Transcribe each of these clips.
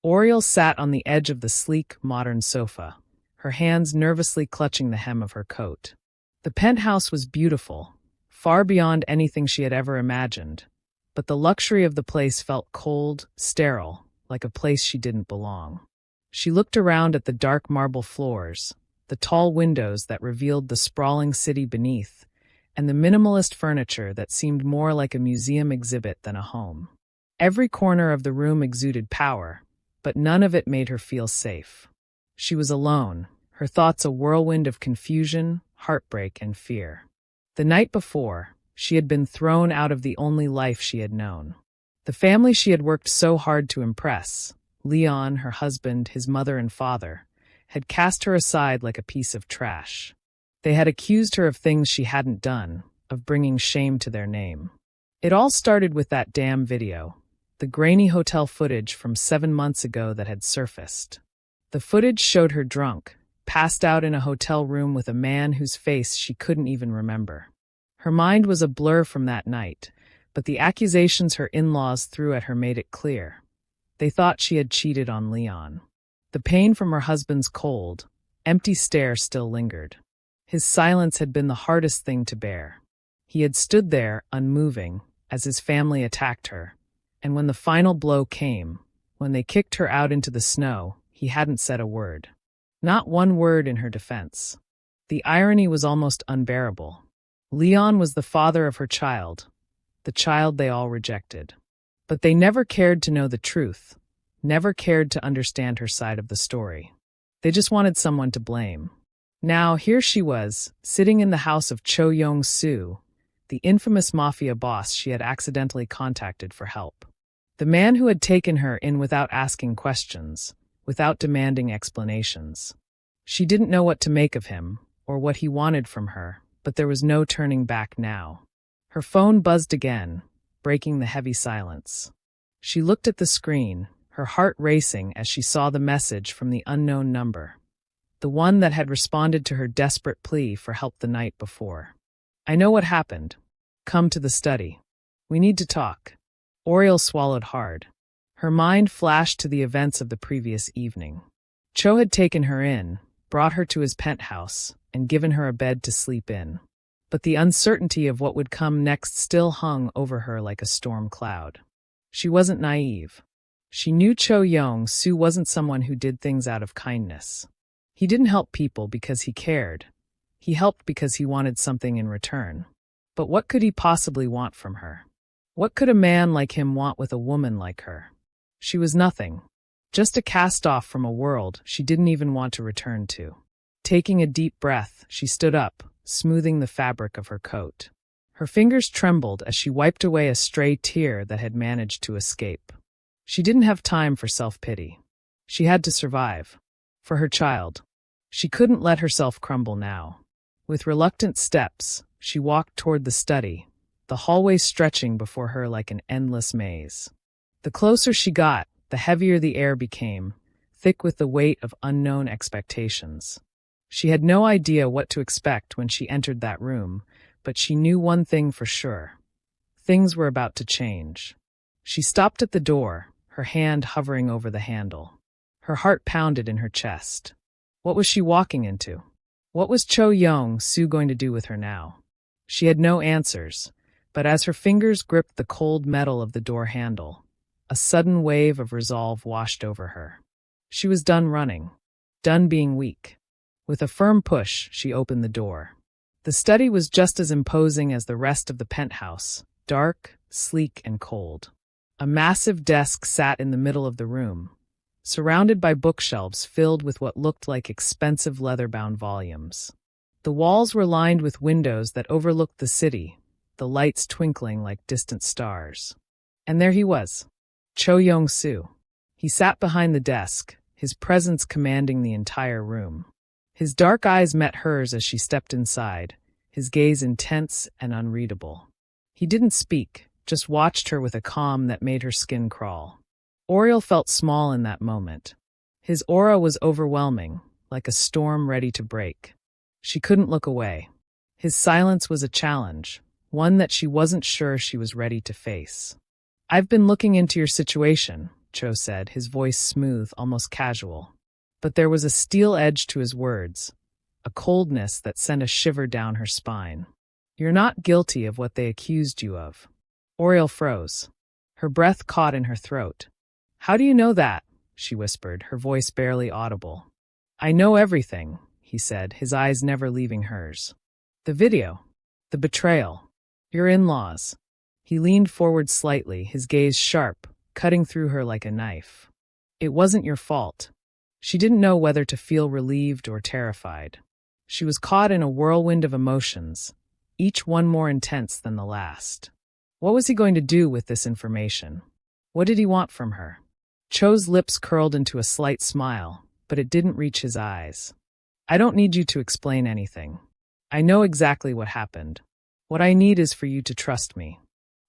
Oriel sat on the edge of the sleek, modern sofa, her hands nervously clutching the hem of her coat. The penthouse was beautiful, far beyond anything she had ever imagined, but the luxury of the place felt cold, sterile, like a place she didn't belong. She looked around at the dark marble floors, the tall windows that revealed the sprawling city beneath, and the minimalist furniture that seemed more like a museum exhibit than a home. Every corner of the room exuded power, but none of it made her feel safe. She was alone, her thoughts a whirlwind of confusion, heartbreak, and fear. The night before, she had been thrown out of the only life she had known. The family she had worked so hard to impress, Leon, her husband, his mother and father, had cast her aside like a piece of trash. They had accused her of things she hadn't done, of bringing shame to their name. It all started with that damn video, the grainy hotel footage from 7 months ago that had surfaced. The footage showed her drunk, passed out in a hotel room with a man whose face she couldn't even remember. Her mind was a blur from that night, but the accusations her in-laws threw at her made it clear. They thought she had cheated on Leon. The pain from her husband's cold, empty stare still lingered. His silence had been the hardest thing to bear. He had stood there, unmoving, as his family attacked her, and when the final blow came, when they kicked her out into the snow, he hadn't said a word. Not one word in her defense. The irony was almost unbearable. Leon was the father of her child, the child they all rejected. But they never cared to know the truth, never cared to understand her side of the story. They just wanted someone to blame. Now, here she was, sitting in the house of Cho Yong Su, the infamous Mafia boss she had accidentally contacted for help. The man who had taken her in without asking questions, without demanding explanations. She didn't know what to make of him, or what he wanted from her, but there was no turning back now. Her phone buzzed again, breaking the heavy silence. She looked at the screen, her heart racing as she saw the message from the unknown number. The one that had responded to her desperate plea for help the night before. "I know what happened. Come to the study. We need to talk." Oriel swallowed hard. Her mind flashed to the events of the previous evening. Cho had taken her in, brought her to his penthouse, and given her a bed to sleep in. But the uncertainty of what would come next still hung over her like a storm cloud. She wasn't naive. She knew Cho Yong Su wasn't someone who did things out of kindness. He didn't help people because he cared. He helped because he wanted something in return. But what could he possibly want from her? What could a man like him want with a woman like her? She was nothing. Just a cast-off from a world she didn't even want to return to. Taking a deep breath, she stood up, smoothing the fabric of her coat. Her fingers trembled as she wiped away a stray tear that had managed to escape. She didn't have time for self-pity. She had to survive. For her child. She couldn't let herself crumble now. With reluctant steps, she walked toward the study, the hallway stretching before her like an endless maze. The closer she got, the heavier the air became, thick with the weight of unknown expectations. She had no idea what to expect when she entered that room, but she knew one thing for sure. Things were about to change. She stopped at the door, her hand hovering over the handle. Her heart pounded in her chest. What was she walking into? What was Cho Yong Su going to do with her now? She had no answers, but as her fingers gripped the cold metal of the door handle, a sudden wave of resolve washed over her. She was done running, done being weak. With a firm push, she opened the door. The study was just as imposing as the rest of the penthouse, dark, sleek, and cold. A massive desk sat in the middle of the room, surrounded by bookshelves filled with what looked like expensive leather-bound volumes. The walls were lined with windows that overlooked the city, the lights twinkling like distant stars. And there he was, Cho Yong Su. He sat behind the desk, his presence commanding the entire room. His dark eyes met hers as she stepped inside, his gaze intense and unreadable. He didn't speak, just watched her with a calm that made her skin crawl. Oriel felt small in that moment. His aura was overwhelming, like a storm ready to break. She couldn't look away. His silence was a challenge, one that she wasn't sure she was ready to face. "I've been looking into your situation," Cho said, his voice smooth, almost casual. But there was a steel edge to his words, a coldness that sent a shiver down her spine. You're not guilty of what they accused you of. Oriel froze. Her breath caught in her throat. How do you know that? She whispered, her voice barely audible. I know everything, he said, his eyes never leaving hers. The video. The betrayal. Your in-laws. He leaned forward slightly, his gaze sharp, cutting through her like a knife. It wasn't your fault. She didn't know whether to feel relieved or terrified. She was caught in a whirlwind of emotions, each one more intense than the last. What was he going to do with this information? What did he want from her? Cho's lips curled into a slight smile, but it didn't reach his eyes. I don't need you to explain anything. I know exactly what happened. What I need is for you to trust me.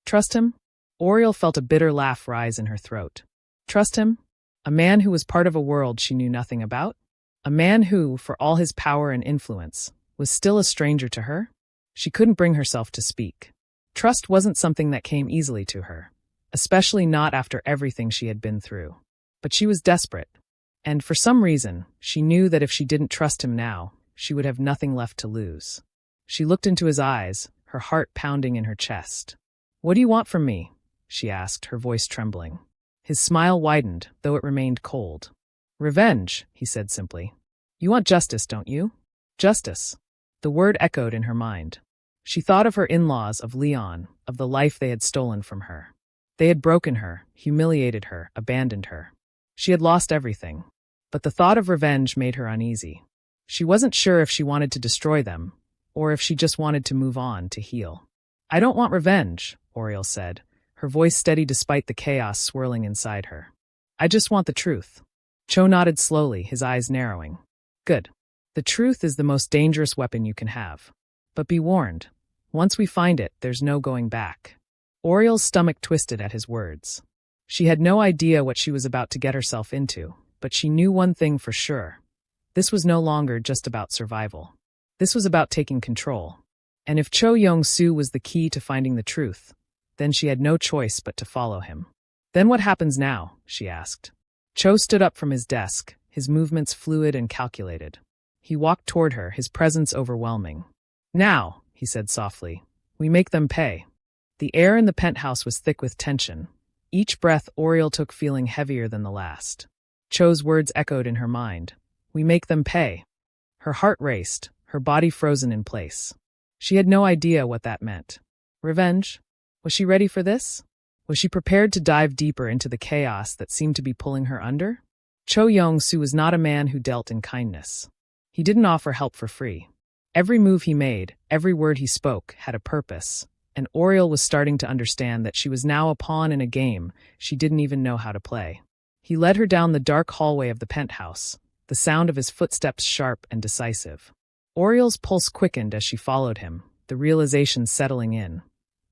Trust him? Oriel felt a bitter laugh rise in her throat. Trust him? A man who was part of a world she knew nothing about? A man who, for all his power and influence, was still a stranger to her? She couldn't bring herself to speak. Trust wasn't something that came easily to her, especially not after everything she had been through. But she was desperate, and for some reason, she knew that if she didn't trust him now, she would have nothing left to lose. She looked into his eyes, her heart pounding in her chest. What do you want from me? She asked, her voice trembling. His smile widened, though it remained cold. Revenge, he said simply. You want justice, don't you? Justice. The word echoed in her mind. She thought of her in-laws, of Leon, of the life they had stolen from her. They had broken her, humiliated her, abandoned her. She had lost everything. But the thought of revenge made her uneasy. She wasn't sure if she wanted to destroy them, or if she just wanted to move on, to heal. I don't want revenge, Oriel said, her voice steady despite the chaos swirling inside her. I just want the truth. Cho nodded slowly, his eyes narrowing. Good. The truth is the most dangerous weapon you can have. But be warned. Once we find it, there's no going back. Oriel's stomach twisted at his words. She had no idea what she was about to get herself into, but she knew one thing for sure. This was no longer just about survival. This was about taking control. And if Cho Yong Su was the key to finding the truth, then she had no choice but to follow him. Then what happens now? She asked. Cho stood up from his desk, his movements fluid and calculated. He walked toward her, his presence overwhelming. Now, he said softly, we make them pay. The air in the penthouse was thick with tension. Each breath Oriel took feeling heavier than the last. Cho's words echoed in her mind. We make them pay. Her heart raced, her body frozen in place. She had no idea what that meant. Revenge? Was she ready for this? Was she prepared to dive deeper into the chaos that seemed to be pulling her under? Cho Yong Su was not a man who dealt in kindness. He didn't offer help for free. Every move he made, every word he spoke, had a purpose, and Oriel was starting to understand that she was now a pawn in a game she didn't even know how to play. He led her down the dark hallway of the penthouse, the sound of his footsteps sharp and decisive. Oriel's pulse quickened as she followed him, the realization settling in.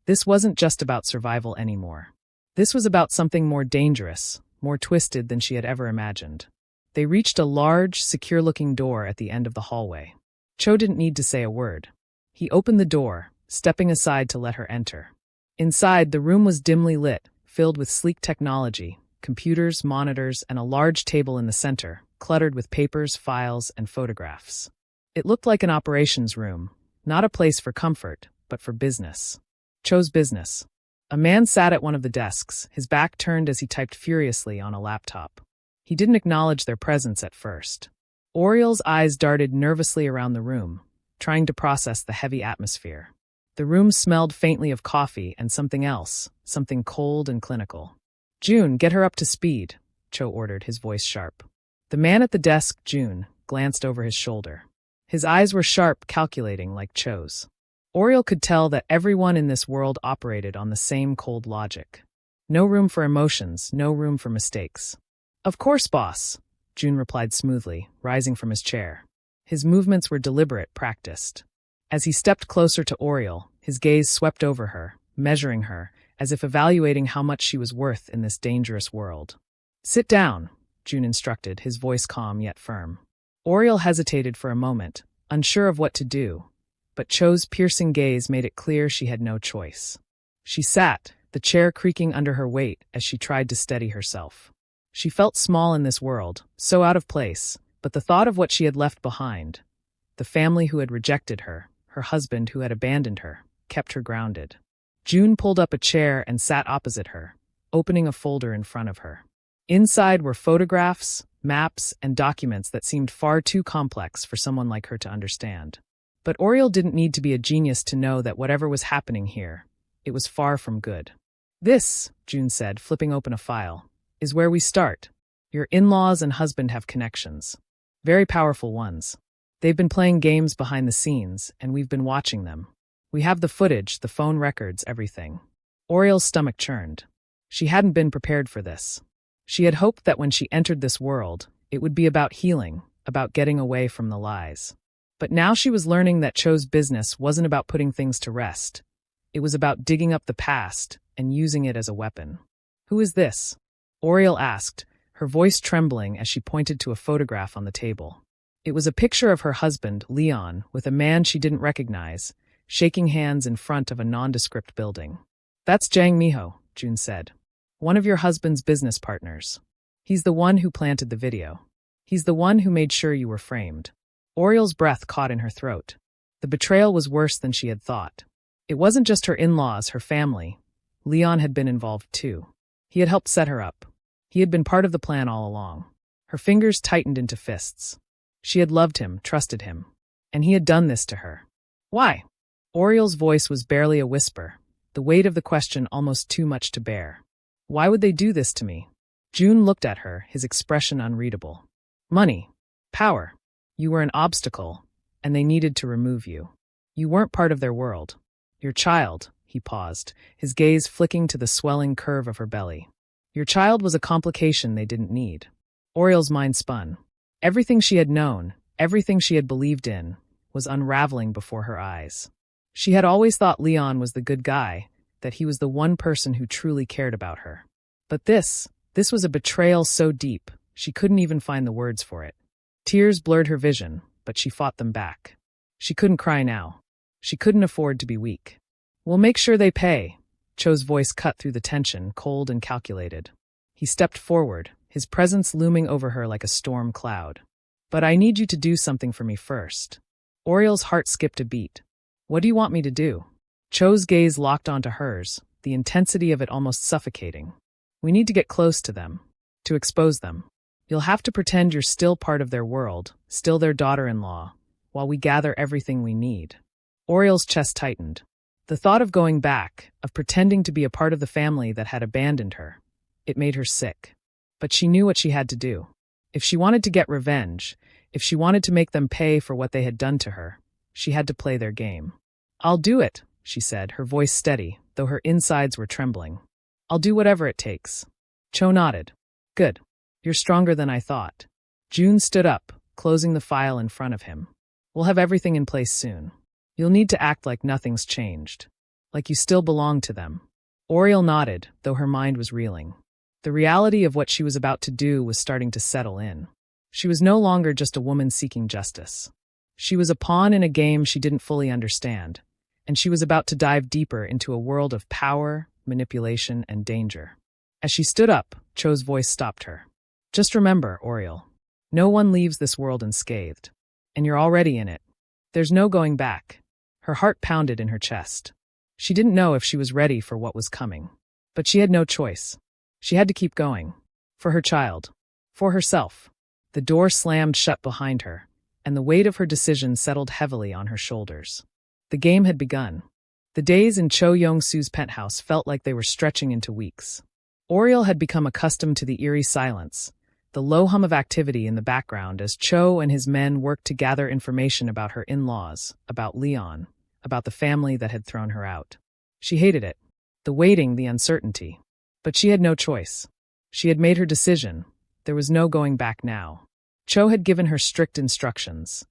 This wasn't just about survival anymore. This was about something more dangerous, more twisted than she had ever imagined. They reached a large, secure-looking door at the end of the hallway. Cho didn't need to say a word. He opened the door, stepping aside to let her enter. Inside, the room was dimly lit, filled with sleek technology, computers, monitors, and a large table in the center, cluttered with papers, files, and photographs. It looked like an operations room, not a place for comfort, but for business. Cho's business. A man sat at one of the desks, his back turned as he typed furiously on a laptop. He didn't acknowledge their presence at first. Oriel's eyes darted nervously around the room, trying to process the heavy atmosphere. The room smelled faintly of coffee and something else, something cold and clinical. June, get her up to speed, Cho ordered, his voice sharp. The man at the desk, June, glanced over his shoulder. His eyes were sharp, calculating like Cho's. Oriel could tell that everyone in this world operated on the same cold logic. No room for emotions, no room for mistakes. Of course, boss, June replied smoothly, rising from his chair. His movements were deliberate, practiced. As he stepped closer to Oriel, his gaze swept over her, measuring her, as if evaluating how much she was worth in this dangerous world. Sit down, June instructed, his voice calm yet firm. Oriel hesitated for a moment, unsure of what to do, but Cho's piercing gaze made it clear she had no choice. She sat, the chair creaking under her weight as she tried to steady herself. She felt small in this world, so out of place, but the thought of what she had left behind, the family who had rejected her, her husband who had abandoned her, kept her grounded. June pulled up a chair and sat opposite her, opening a folder in front of her. Inside were photographs, maps, and documents that seemed far too complex for someone like her to understand. But Oriel didn't need to be a genius to know that whatever was happening here, it was far from good. This, June said, flipping open a file, is where we start. Your in-laws and husband have connections. Very powerful ones. They've been playing games behind the scenes, and we've been watching them. We have the footage, the phone records, everything. Oriel's stomach churned. She hadn't been prepared for this. She had hoped that when she entered this world, it would be about healing, about getting away from the lies. But now she was learning that Cho's business wasn't about putting things to rest. It was about digging up the past and using it as a weapon. Who is this? Oriel asked, her voice trembling as she pointed to a photograph on the table. It was a picture of her husband, Leon, with a man she didn't recognize, shaking hands in front of a nondescript building. That's Jang Miho, June said. One of your husband's business partners. He's the one who planted the video. He's the one who made sure you were framed. Oriel's breath caught in her throat. The betrayal was worse than she had thought. It wasn't just her in-laws, her family. Leon had been involved too. He had helped set her up. He had been part of the plan all along. Her fingers tightened into fists. She had loved him, trusted him. And he had done this to her. Why? Oriel's voice was barely a whisper, the weight of the question almost too much to bear. Why would they do this to me? June looked at her, his expression unreadable. Money. Power. You were an obstacle, and they needed to remove you. You weren't part of their world. Your child, he paused, his gaze flicking to the swelling curve of her belly. Your child was a complication they didn't need. Oriel's mind spun. Everything she had known, everything she had believed in, was unraveling before her eyes. She had always thought Leon was the good guy, that he was the one person who truly cared about her. But this was a betrayal so deep, she couldn't even find the words for it. Tears blurred her vision, but she fought them back. She couldn't cry now. She couldn't afford to be weak. We'll make sure they pay. Cho's voice cut through the tension, cold and calculated. He stepped forward, his presence looming over her like a storm cloud. But I need you to do something for me first. Oriel's heart skipped a beat. What do you want me to do? Cho's gaze locked onto hers, the intensity of it almost suffocating. We need to get close to them, to expose them. You'll have to pretend you're still part of their world, still their daughter-in-law, while we gather everything we need. Oriel's chest tightened. The thought of going back, of pretending to be a part of the family that had abandoned her, it made her sick. But she knew what she had to do. If she wanted to get revenge, if she wanted to make them pay for what they had done to her, she had to play their game. I'll do it, she said, her voice steady, though her insides were trembling. I'll do whatever it takes. Cho nodded. Good. You're stronger than I thought. June stood up, closing the file in front of him. We'll have everything in place soon. You'll need to act like nothing's changed. Like you still belong to them. Oriel nodded, though her mind was reeling. The reality of what she was about to do was starting to settle in. She was no longer just a woman seeking justice. She was a pawn in a game she didn't fully understand, and she was about to dive deeper into a world of power, manipulation, and danger. As she stood up, Cho's voice stopped her. Just remember, Oriel, no one leaves this world unscathed, and you're already in it. There's no going back. Her heart pounded in her chest. She didn't know if she was ready for what was coming, but she had no choice. She had to keep going. For her child. For herself. The door slammed shut behind her, and the weight of her decision settled heavily on her shoulders. The game had begun. The days in Cho Yong Su's penthouse felt like they were stretching into weeks. Oriel had become accustomed to the eerie silence, the low hum of activity in the background as Cho and his men worked to gather information about her in-laws, about Leon, about the family that had thrown her out. She hated it. The waiting, the uncertainty. But she had no choice. She had made her decision. There was no going back now. Cho had given her strict instructions.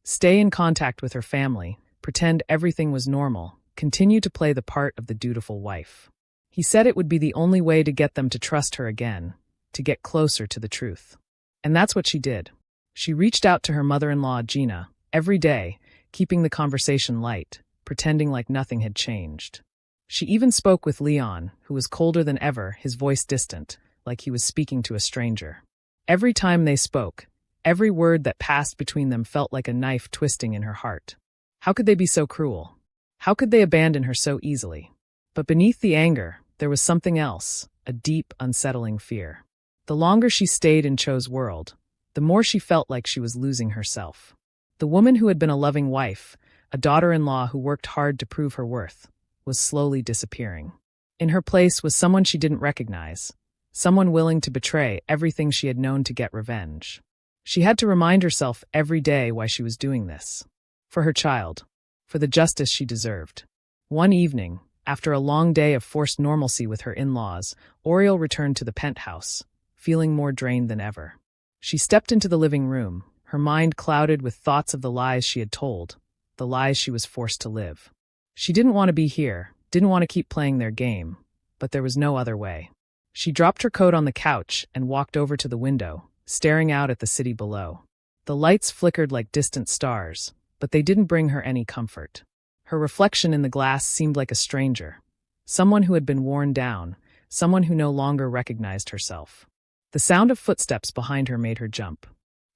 Stay in contact with her family, pretend everything was normal, continue to play the part of the dutiful wife. He said it would be the only way to get them to trust her again, to get closer to the truth. And that's what she did. She reached out to her mother-in-law, Gina, every day, keeping the conversation light, pretending like nothing had changed. She even spoke with Leon, who was colder than ever, his voice distant, like he was speaking to a stranger. Every time they spoke, every word that passed between them felt like a knife twisting in her heart. How could they be so cruel? How could they abandon her so easily? But beneath the anger, there was something else, a deep, unsettling fear. The longer she stayed in Cho's world, the more she felt like she was losing herself. The woman who had been a loving wife, a daughter-in-law who worked hard to prove her worth, was slowly disappearing. In her place was someone she didn't recognize, someone willing to betray everything she had known to get revenge. She had to remind herself every day why she was doing this. For her child. For the justice she deserved. One evening, after a long day of forced normalcy with her in-laws, Oriel returned to the penthouse, feeling more drained than ever. She stepped into the living room, her mind clouded with thoughts of the lies she had told, the lies she was forced to live. She didn't want to be here, didn't want to keep playing their game, but there was no other way. She dropped her coat on the couch and walked over to the window, staring out at the city below. The lights flickered like distant stars, but they didn't bring her any comfort. Her reflection in the glass seemed like a stranger, someone who had been worn down, someone who no longer recognized herself. The sound of footsteps behind her made her jump.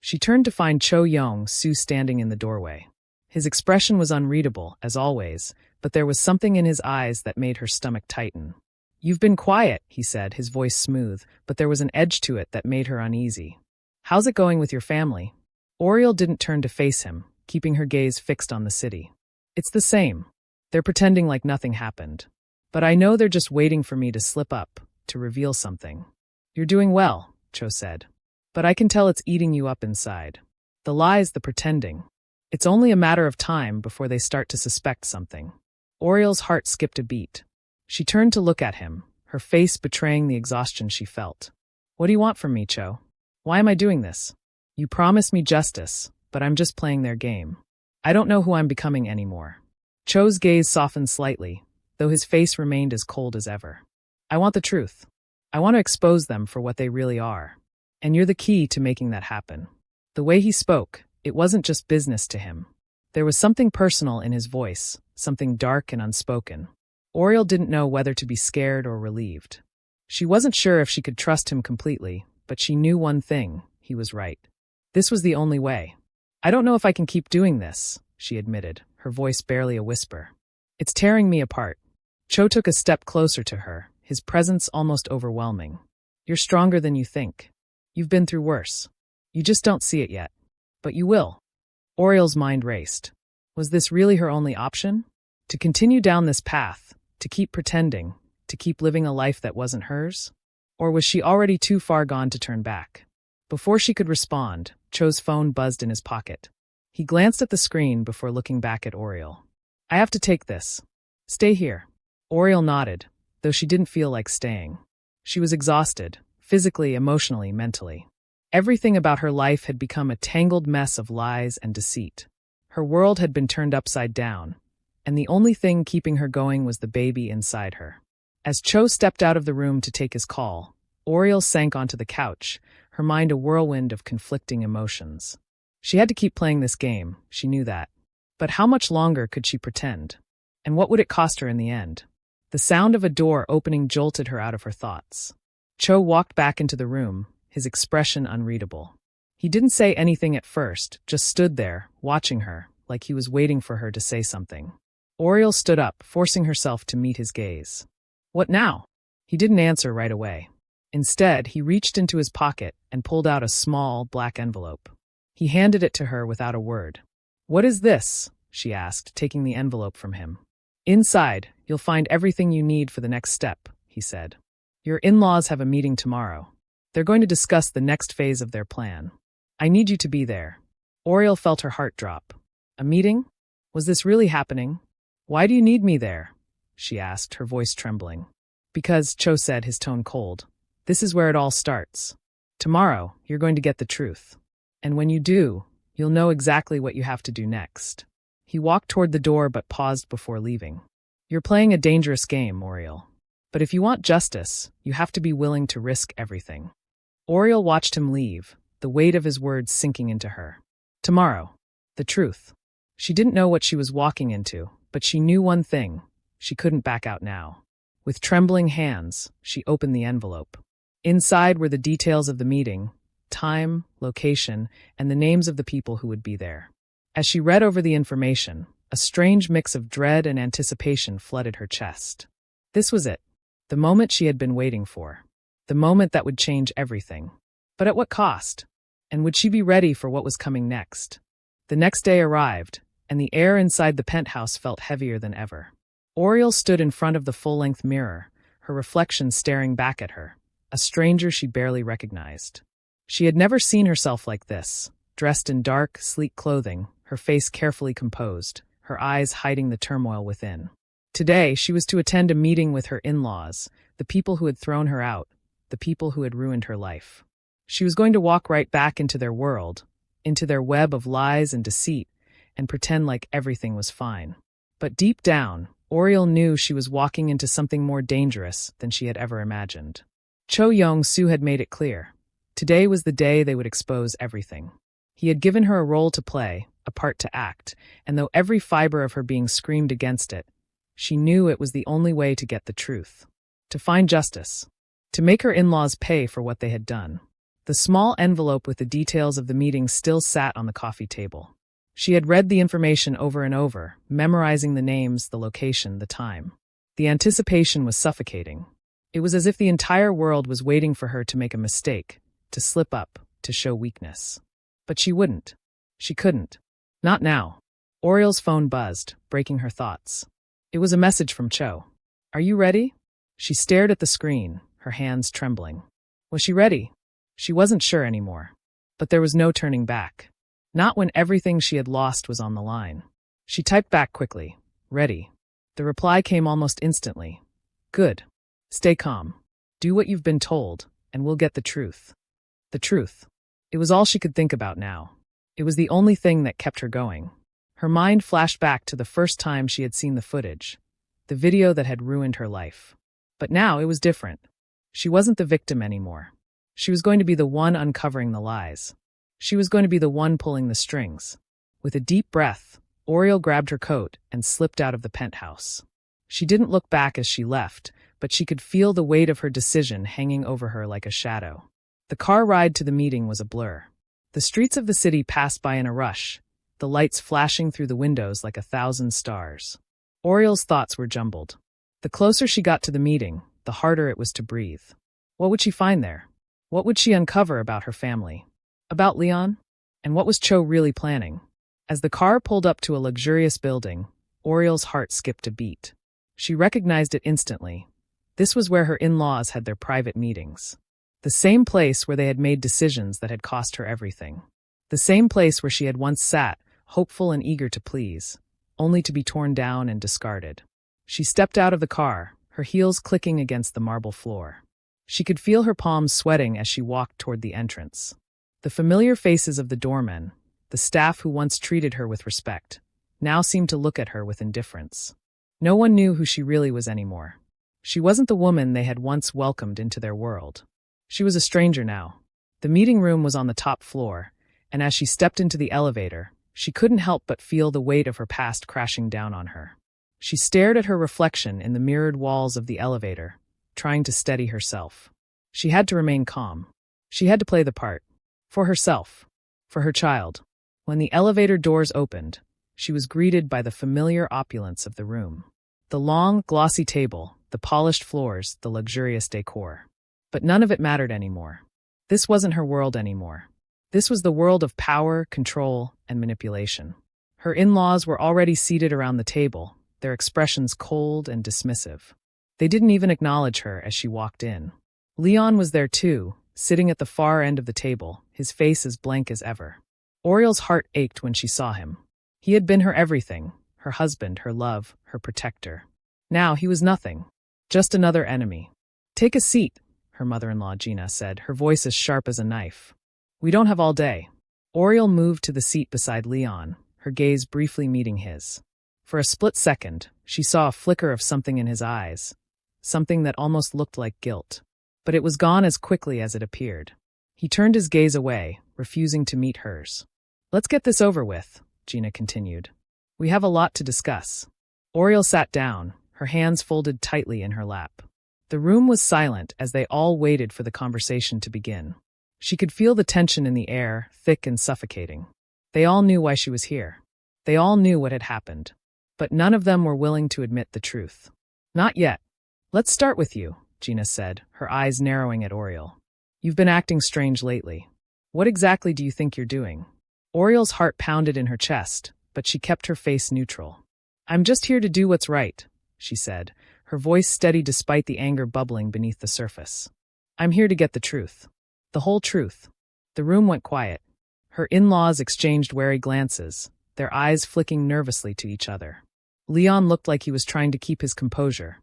She turned to find Cho Yong Su standing in the doorway. His expression was unreadable, as always, but there was something in his eyes that made her stomach tighten. "You've been quiet," he said, his voice smooth, but there was an edge to it that made her uneasy. "How's it going with your family?" Oriel didn't turn to face him, keeping her gaze fixed on the city. "It's the same. They're pretending like nothing happened. But I know they're just waiting for me to slip up, to reveal something." "You're doing well," Cho said. "But I can tell it's eating you up inside. The lies, the pretending. It's only a matter of time before they start to suspect something." Oriel's heart skipped a beat. She turned to look at him, her face betraying the exhaustion she felt. "What do you want from me, Cho? Why am I doing this? You promised me justice, but I'm just playing their game. I don't know who I'm becoming anymore." Cho's gaze softened slightly, though his face remained as cold as ever. "I want the truth. I want to expose them for what they really are. And you're the key to making that happen." The way he spoke, it wasn't just business to him. There was something personal in his voice, something dark and unspoken. Oriel didn't know whether to be scared or relieved. She wasn't sure if she could trust him completely, but she knew one thing, he was right. This was the only way. "I don't know if I can keep doing this," she admitted, her voice barely a whisper. "It's tearing me apart." Cho took a step closer to her, his presence almost overwhelming. "You're stronger than you think. You've been through worse. You just don't see it yet. But you will." Oriel's mind raced. Was this really her only option? To continue down this path, to keep pretending, to keep living a life that wasn't hers? Or was she already too far gone to turn back? Before she could respond, Cho's phone buzzed in his pocket. He glanced at the screen before looking back at Oriel. "I have to take this. Stay here." Oriel nodded, though she didn't feel like staying. She was exhausted, physically, emotionally, mentally. Everything about her life had become a tangled mess of lies and deceit. Her world had been turned upside down, and the only thing keeping her going was the baby inside her. As Cho stepped out of the room to take his call, Oriel sank onto the couch, her mind a whirlwind of conflicting emotions. She had to keep playing this game, she knew that. But how much longer could she pretend? And what would it cost her in the end? The sound of a door opening jolted her out of her thoughts. Cho walked back into the room, his expression unreadable. He didn't say anything at first, just stood there, watching her, like he was waiting for her to say something. Oriel stood up, forcing herself to meet his gaze. "What now?" He didn't answer right away. Instead, he reached into his pocket and pulled out a small, black envelope. He handed it to her without a word. "What is this?" she asked, taking the envelope from him. "Inside, you'll find everything you need for the next step," he said. "Your in-laws have a meeting tomorrow. They're going to discuss the next phase of their plan. I need you to be there." Oriel felt her heart drop. A meeting? Was this really happening? "Why do you need me there?" she asked, her voice trembling. "Because," Cho said, his tone cold, "this is where it all starts. Tomorrow, you're going to get the truth. And when you do, you'll know exactly what you have to do next." He walked toward the door but paused before leaving. "You're playing a dangerous game, Oriel. But if you want justice, you have to be willing to risk everything." Oriel watched him leave, the weight of his words sinking into her. Tomorrow. The truth. She didn't know what she was walking into, but she knew one thing. She couldn't back out now. With trembling hands, she opened the envelope. Inside were the details of the meeting, time, location, and the names of the people who would be there. As she read over the information, a strange mix of dread and anticipation flooded her chest. This was it, the moment she had been waiting for, the moment that would change everything. But at what cost? And would she be ready for what was coming next? The next day arrived, and the air inside the penthouse felt heavier than ever. Oriel stood in front of the full-length mirror, her reflection staring back at her, a stranger she barely recognized. She had never seen herself like this, dressed in dark, sleek clothing, her face carefully composed, her eyes hiding the turmoil within. Today, she was to attend a meeting with her in-laws, the people who had thrown her out, the people who had ruined her life. She was going to walk right back into their world, into their web of lies and deceit, and pretend like everything was fine. But deep down, Oriel knew she was walking into something more dangerous than she had ever imagined. Cho Yong Su had made it clear. Today was the day they would expose everything. He had given her a role to play, a part to act, and though every fiber of her being screamed against it, she knew it was the only way to get the truth, to find justice, to make her in-laws pay for what they had done. The small envelope with the details of the meeting still sat on the coffee table. She had read the information over and over, memorizing the names, the location, the time. The anticipation was suffocating. It was as if the entire world was waiting for her to make a mistake, to slip up, to show weakness. But she wouldn't. She couldn't. Not now. Oriel's phone buzzed, breaking her thoughts. It was a message from Cho. "Are you ready?" She stared at the screen, her hands trembling. Was she ready? She wasn't sure anymore. But there was no turning back. Not when everything she had lost was on the line. She typed back quickly, "Ready." The reply came almost instantly. "Good. Stay calm. Do what you've been told, and we'll get the truth." The truth. It was all she could think about now. It was the only thing that kept her going. Her mind flashed back to the first time she had seen the footage, the video that had ruined her life. But now it was different. She wasn't the victim anymore. She was going to be the one uncovering the lies. She was going to be the one pulling the strings. With a deep breath, Oriel grabbed her coat and slipped out of the penthouse. She didn't look back as she left, but she could feel the weight of her decision hanging over her like a shadow. The car ride to the meeting was a blur. The streets of the city passed by in a rush, the lights flashing through the windows like 1,000 stars. Oriel's thoughts were jumbled. The closer she got to the meeting, the harder it was to breathe. What would she find there? What would she uncover about her family? About Leon? And what was Cho really planning? As the car pulled up to a luxurious building, Oriel's heart skipped a beat. She recognized it instantly. This was where her in-laws had their private meetings. The same place where they had made decisions that had cost her everything. The same place where she had once sat, hopeful and eager to please, only to be torn down and discarded. She stepped out of the car, her heels clicking against the marble floor. She could feel her palms sweating as she walked toward the entrance. The familiar faces of the doormen, the staff who once treated her with respect, now seemed to look at her with indifference. No one knew who she really was anymore. She wasn't the woman they had once welcomed into their world. She was a stranger now. The meeting room was on the top floor, and as she stepped into the elevator, she couldn't help but feel the weight of her past crashing down on her. She stared at her reflection in the mirrored walls of the elevator, trying to steady herself. She had to remain calm. She had to play the part. For herself. For her child. When the elevator doors opened, she was greeted by the familiar opulence of the room. The long, glossy table, the polished floors, the luxurious decor. But none of it mattered anymore. This wasn't her world anymore. This was the world of power, control, and manipulation. Her in-laws were already seated around the table, their expressions cold and dismissive. They didn't even acknowledge her as she walked in. Leon was there too, sitting at the far end of the table, his face as blank as ever. Oriel's heart ached when she saw him. He had been her everything, her husband, her love, her protector. Now he was nothing, just another enemy. "Take a seat," her mother-in-law Gina said, her voice as sharp as a knife. "We don't have all day." Oriel moved to the seat beside Leon, her gaze briefly meeting his. For a split second, she saw a flicker of something in his eyes, something that almost looked like guilt. But it was gone as quickly as it appeared. He turned his gaze away, refusing to meet hers. "Let's get this over with," Gina continued. "We have a lot to discuss." Oriel sat down, her hands folded tightly in her lap. The room was silent as they all waited for the conversation to begin. She could feel the tension in the air, thick and suffocating. They all knew why she was here. They all knew what had happened. But none of them were willing to admit the truth. Not yet. Let's start with you, Gina said, her eyes narrowing at Oriel. You've been acting strange lately. What exactly do you think you're doing? Oriel's heart pounded in her chest, but she kept her face neutral. I'm just here to do what's right, she said, her voice steady despite the anger bubbling beneath the surface. I'm here to get the truth. The whole truth. The room went quiet. Her in-laws exchanged wary glances, their eyes flicking nervously to each other. Leon looked like he was trying to keep his composure,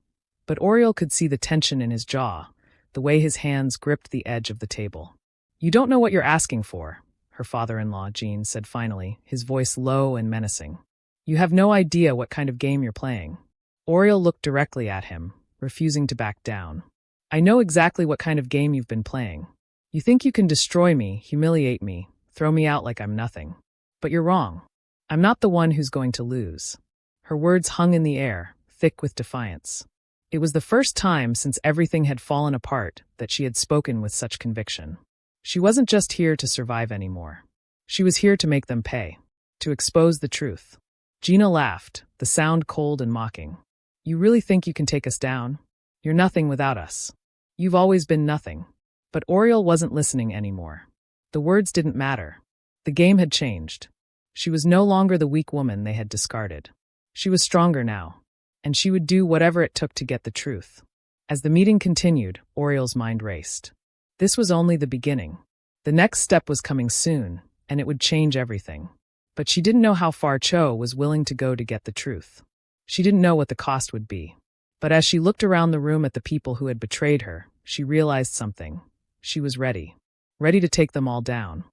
but Oriel could see the tension in his jaw, the way his hands gripped the edge of the table. You don't know what you're asking for, her father-in-law, Jean, said finally, his voice low and menacing. You have no idea what kind of game you're playing. Oriel looked directly at him, refusing to back down. I know exactly what kind of game you've been playing. You think you can destroy me, humiliate me, throw me out like I'm nothing. But you're wrong. I'm not the one who's going to lose. Her words hung in the air, thick with defiance. It was the first time since everything had fallen apart that she had spoken with such conviction. She wasn't just here to survive anymore. She was here to make them pay, to expose the truth. Gina laughed, the sound cold and mocking. You really think you can take us down? You're nothing without us. You've always been nothing. But Oriel wasn't listening anymore. The words didn't matter. The game had changed. She was no longer the weak woman they had discarded. She was stronger now, and she would do whatever it took to get the truth. As the meeting continued, Oriel's mind raced. This was only the beginning. The next step was coming soon, and it would change everything. But she didn't know how far Cho was willing to go to get the truth. She didn't know what the cost would be. But as she looked around the room at the people who had betrayed her, she realized something. She was ready. Ready to take them all down.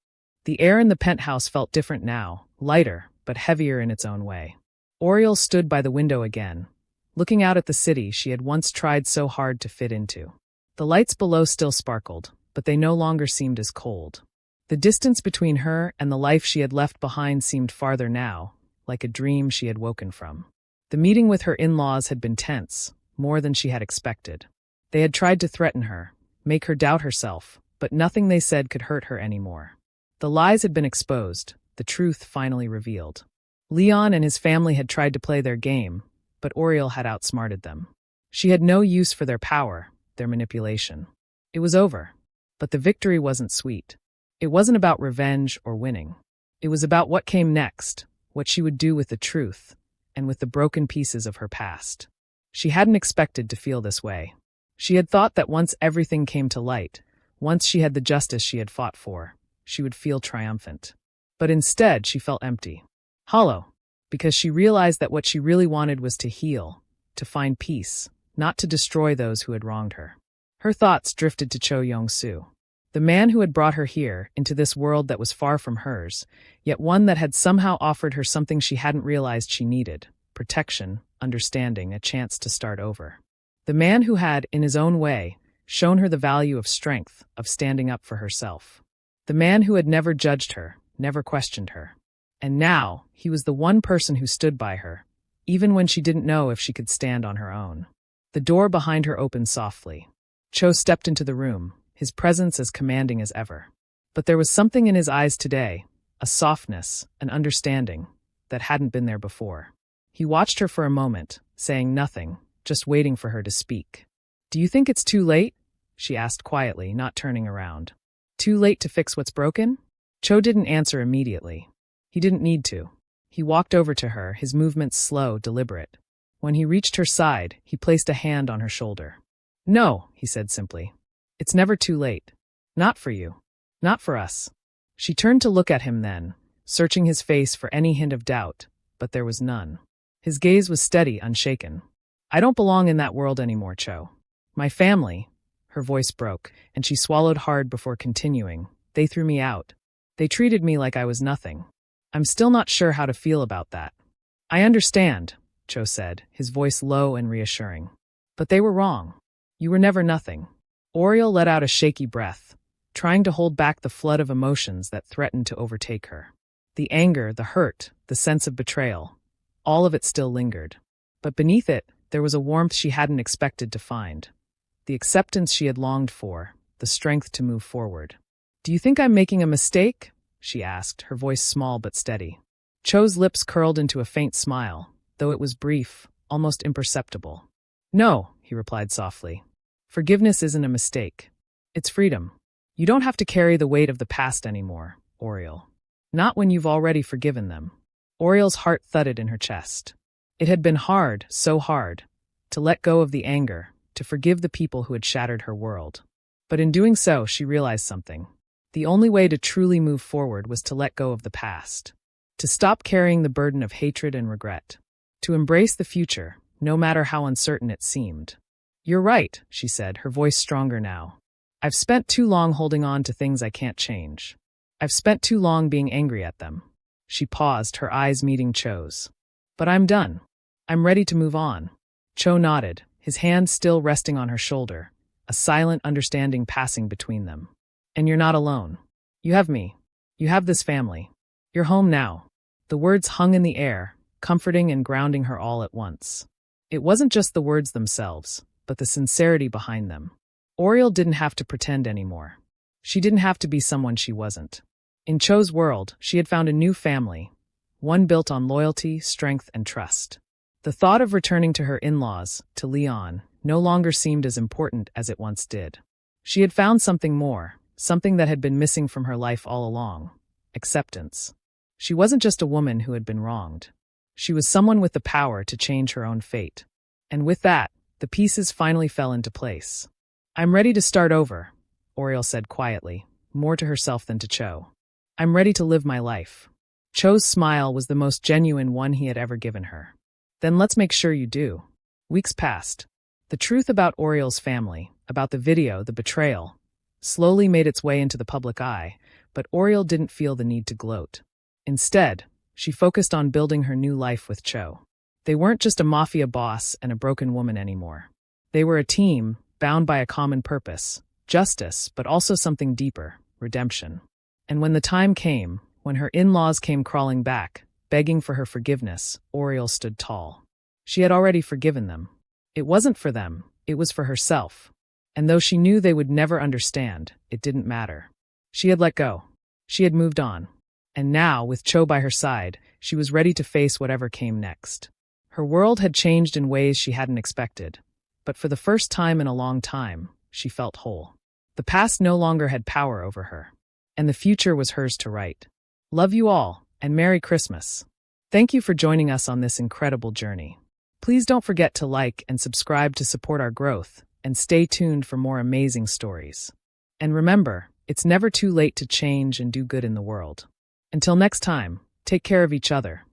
The air in the penthouse felt different now, lighter, but heavier in its own way. Oriel stood by the window again, looking out at the city she had once tried so hard to fit into. The lights below still sparkled, but they no longer seemed as cold. The distance between her and the life she had left behind seemed farther now, like a dream she had woken from. The meeting with her in-laws had been tense, more than she had expected. They had tried to threaten her, make her doubt herself, but nothing they said could hurt her anymore. The lies had been exposed, the truth finally revealed. Leon and his family had tried to play their game, but Oriel had outsmarted them. She had no use for their power, their manipulation. It was over, but the victory wasn't sweet. It wasn't about revenge or winning. It was about what came next, what she would do with the truth, and with the broken pieces of her past. She hadn't expected to feel this way. She had thought that once everything came to light, once she had the justice she had fought for, she would feel triumphant. But instead, she felt empty. Hollow, because she realized that what she really wanted was to heal, to find peace, not to destroy those who had wronged her. Her thoughts drifted to Cho Yong Su, the man who had brought her here, into this world that was far from hers, yet one that had somehow offered her something she hadn't realized she needed: protection, understanding, a chance to start over. The man who had, in his own way, shown her the value of strength, of standing up for herself. The man who had never judged her, never questioned her. And now, he was the one person who stood by her, even when she didn't know if she could stand on her own. The door behind her opened softly. Cho stepped into the room, his presence as commanding as ever. But there was something in his eyes today, a softness, an understanding, that hadn't been there before. He watched her for a moment, saying nothing, just waiting for her to speak. "Do you think it's too late?" she asked quietly, not turning around. "Too late to fix what's broken?" Cho didn't answer immediately. He didn't need to. He walked over to her, his movements slow, deliberate. When he reached her side, he placed a hand on her shoulder. "No," he said simply. "It's never too late. Not for you. Not for us." She turned to look at him then, searching his face for any hint of doubt, but there was none. His gaze was steady, unshaken. "I don't belong in that world anymore, Cho. My family," her voice broke, and she swallowed hard before continuing, "they threw me out. They treated me like I was nothing. I'm still not sure how to feel about that." "I understand," Cho said, his voice low and reassuring. "But they were wrong. You were never nothing." Oriel let out a shaky breath, trying to hold back the flood of emotions that threatened to overtake her. The anger, the hurt, the sense of betrayal, all of it still lingered. But beneath it, there was a warmth she hadn't expected to find. the acceptance she had longed for, the strength to move forward. "Do you think I'm making a mistake?" she asked, her voice small but steady. Cho's lips curled into a faint smile, though it was brief, almost imperceptible. "No," he replied softly. "Forgiveness isn't a mistake. It's freedom. You don't have to carry the weight of the past anymore, Oriel. Not when you've already forgiven them." Oriel's heart thudded in her chest. It had been hard, so hard, to let go of the anger, to forgive the people who had shattered her world. But in doing so, she realized something. The only way to truly move forward was to let go of the past, to stop carrying the burden of hatred and regret, to embrace the future, no matter how uncertain it seemed. "You're right," she said, her voice stronger now. "I've spent too long holding on to things I can't change. I've spent too long being angry at them." She paused, her eyes meeting Cho's. "But I'm done. I'm ready to move on." Cho nodded, his hand still resting on her shoulder, a silent understanding passing between them. "And you're not alone. You have me. You have this family. You're home now." The words hung in the air, comforting and grounding her all at once. It wasn't just the words themselves, but the sincerity behind them. Oriel didn't have to pretend anymore. She didn't have to be someone she wasn't. In Cho's world, she had found a new family, one built on loyalty, strength, and trust. The thought of returning to her in-laws, to Leon, no longer seemed as important as it once did. She had found something more, something that had been missing from her life all along: acceptance. She wasn't just a woman who had been wronged. She was someone with the power to change her own fate. And with that, the pieces finally fell into place. "I'm ready to start over," Oriel said quietly, more to herself than to Cho. "I'm ready to live my life." Cho's smile was the most genuine one he had ever given her. "Then let's make sure you do." Weeks passed. The truth about Oriel's family, about the video, the betrayal, slowly made its way into the public eye, but Oriel didn't feel the need to gloat. Instead, she focused on building her new life with Cho. They weren't just a mafia boss and a broken woman anymore. They were a team, bound by a common purpose, justice, but also something deeper, redemption. And when the time came, when her in-laws came crawling back, begging for her forgiveness, Oriel stood tall. She had already forgiven them. It wasn't for them, it was for herself. And though she knew they would never understand, it didn't matter. She had let go. She had moved on. And now, with Cho by her side, she was ready to face whatever came next. Her world had changed in ways she hadn't expected. But for the first time in a long time, she felt whole. The past no longer had power over her. And the future was hers to write. Love you all, and Merry Christmas. Thank you for joining us on this incredible journey. Please don't forget to like and subscribe to support our growth, and stay tuned for more amazing stories. And remember, it's never too late to change and do good in the world. Until next time, take care of each other.